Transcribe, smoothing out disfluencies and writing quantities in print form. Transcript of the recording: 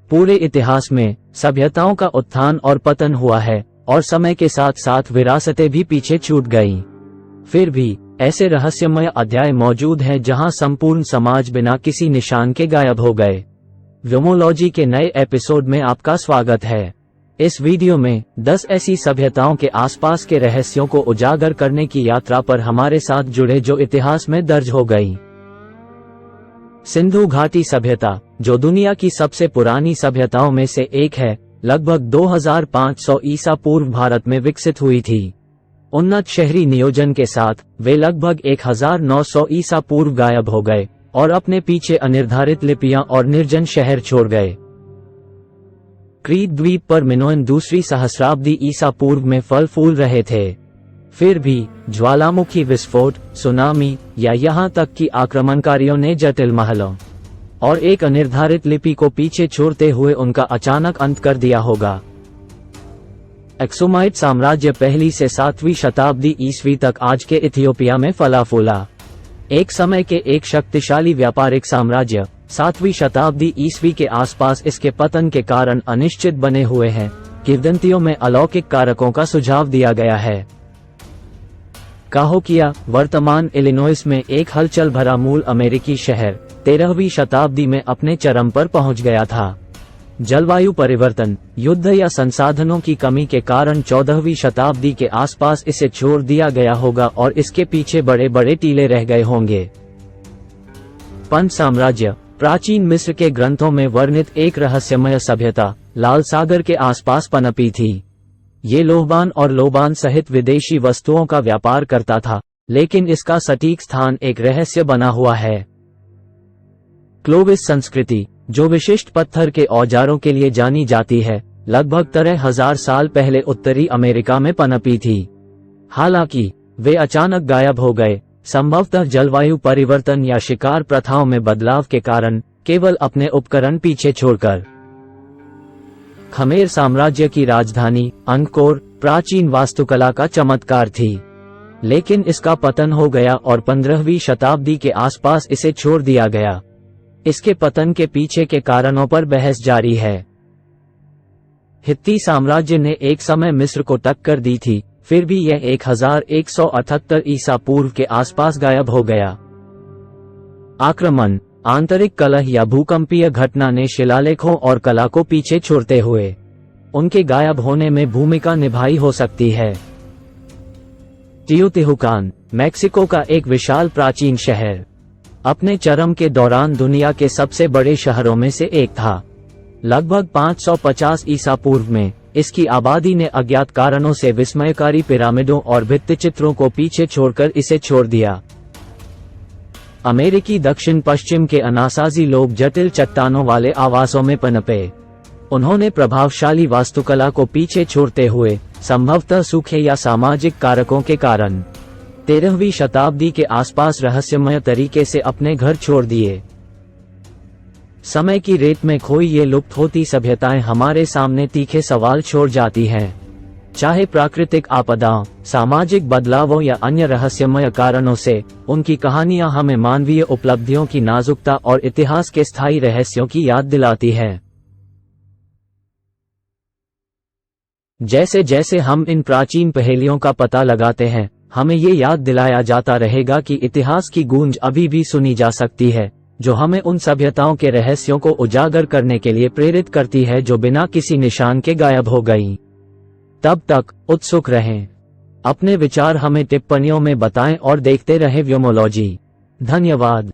पूरे इतिहास में सभ्यताओं का उत्थान और पतन हुआ है और समय के साथ साथ विरासतें भी पीछे छूट गईं। फिर भी ऐसे रहस्यमय अध्याय मौजूद हैं जहां संपूर्ण समाज बिना किसी निशान के गायब हो गए। व्योमोलॉजी के नए एपिसोड में आपका स्वागत है। इस वीडियो में 10 ऐसी सभ्यताओं के आसपास के रहस्यों को उजागर करने की यात्रा पर हमारे साथ जुड़े जो इतिहास में दर्ज हो गई। सिंधु घाटी सभ्यता, जो दुनिया की सबसे पुरानी सभ्यताओं में से एक है, लगभग 2500 ईसा पूर्व भारत में विकसित हुई थी। उन्नत शहरी नियोजन के साथ वे लगभग 1900 ईसा पूर्व गायब हो गए और अपने पीछे अनिर्धारित लिपियां और निर्जन शहर छोड़ गए। क्रीट द्वीप पर मिनोअन दूसरी सहस्राब्दी ईसा पूर्व में फल फूल रहे थे। फिर भी ज्वालामुखी विस्फोट, सुनामी या यहाँ तक कि आक्रमणकारियों ने जटिल महलों और एक अनिर्धारित लिपि को पीछे छोड़ते हुए उनका अचानक अंत कर दिया होगा। एक्सुमाइट साम्राज्य पहली से 7वीं शताब्दी ईस्वी तक आज के इथियोपिया में फला फूला। एक समय के एक शक्तिशाली व्यापारिक साम्राज्य 7वीं शताब्दी ईस्वी के आसपास इसके पतन के कारण अनिश्चित बने हुए हैं। किंवदंतियों में अलौकिक कारकों का सुझाव दिया गया है। काहोकिया, वर्तमान इलिनॉइस में एक हलचल भरा मूल अमेरिकी शहर, 13वीं शताब्दी में अपने चरम पर पहुंच गया था। जलवायु परिवर्तन, युद्ध या संसाधनों की कमी के कारण 14वीं शताब्दी के आसपास इसे छोड़ दिया गया होगा और इसके पीछे बड़े बड़े टीले रह गए होंगे। पंच साम्राज्य, प्राचीन मिस्र के ग्रंथों में वर्णित एक रहस्यमय सभ्यता, लाल सागर के आसपास पनपी थी। ये लोहबान और लोबान सहित विदेशी वस्तुओं का व्यापार करता था, लेकिन इसका सटीक स्थान एक रहस्य बना हुआ है। क्लोविस संस्कृति, जो विशिष्ट पत्थर के औजारों के लिए जानी जाती है, लगभग 13,000 साल पहले उत्तरी अमेरिका में पनपी थी। हालांकि वे अचानक गायब हो गए, संभवतः जलवायु परिवर्तन या शिकार प्रथाओं में बदलाव के कारण, केवल अपने उपकरण पीछे छोड़कर। खमेर साम्राज्य की राजधानी अंगकोर प्राचीन वास्तुकला का चमत्कार थी, लेकिन इसका पतन हो गया और 15वीं शताब्दी के आसपास इसे छोड़ दिया गया। इसके पतन के पीछे के कारणों पर बहस जारी है। हित्ती साम्राज्य ने एक समय मिस्र को टक्कर दी थी, फिर भी यह 1178 ईसा पूर्व के आसपास गायब हो गया। आक्रमण, आंतरिक कलह या भूकंपीय घटना ने शिलालेखों और कला को पीछे छोड़ते हुए उनके गायब होने में भूमिका निभाई हो सकती है। टियोतिहुकान, मैक्सिको का एक विशाल प्राचीन शहर, अपने चरम के दौरान दुनिया के सबसे बड़े शहरों में से एक था। लगभग 550 ईसा पूर्व में इसकी आबादी ने अज्ञात कारणों से विस्मयकारी पिरामिडों और भित्तिचित्रों को पीछे छोड़कर इसे छोड़ दिया। अमेरिकी दक्षिण पश्चिम के अनासाजी लोग जटिल चट्टानों वाले आवासों में पनपे। उन्होंने प्रभावशाली वास्तुकला को पीछे छोड़ते हुए, संभवतः सूखे या सामाजिक कारकों के कारण, 13वीं शताब्दी के आसपास रहस्यमय तरीके से अपने घर छोड़ दिए। समय की रेत में खोई ये लुप्त होती सभ्यताएं हमारे सामने तीखे सवाल छोड़ जाती हैं। चाहे प्राकृतिक आपदाओं, सामाजिक बदलावों या अन्य रहस्यमय कारणों से, उनकी कहानियां हमें मानवीय उपलब्धियों की नाजुकता और इतिहास के स्थायी रहस्यों की याद दिलाती है। जैसे जैसे हम इन प्राचीन पहेलियों का पता लगाते हैं, हमें ये याद दिलाया जाता रहेगा कि इतिहास की गूंज अभी भी सुनी जा सकती है, जो हमें उन सभ्यताओं के रहस्यों को उजागर करने के लिए प्रेरित करती है जो बिना किसी निशान के गायब हो गईं। तब तक उत्सुक रहें। अपने विचार हमें टिप्पणियों में बताएं और देखते रहें व्योमोलॉजी। धन्यवाद।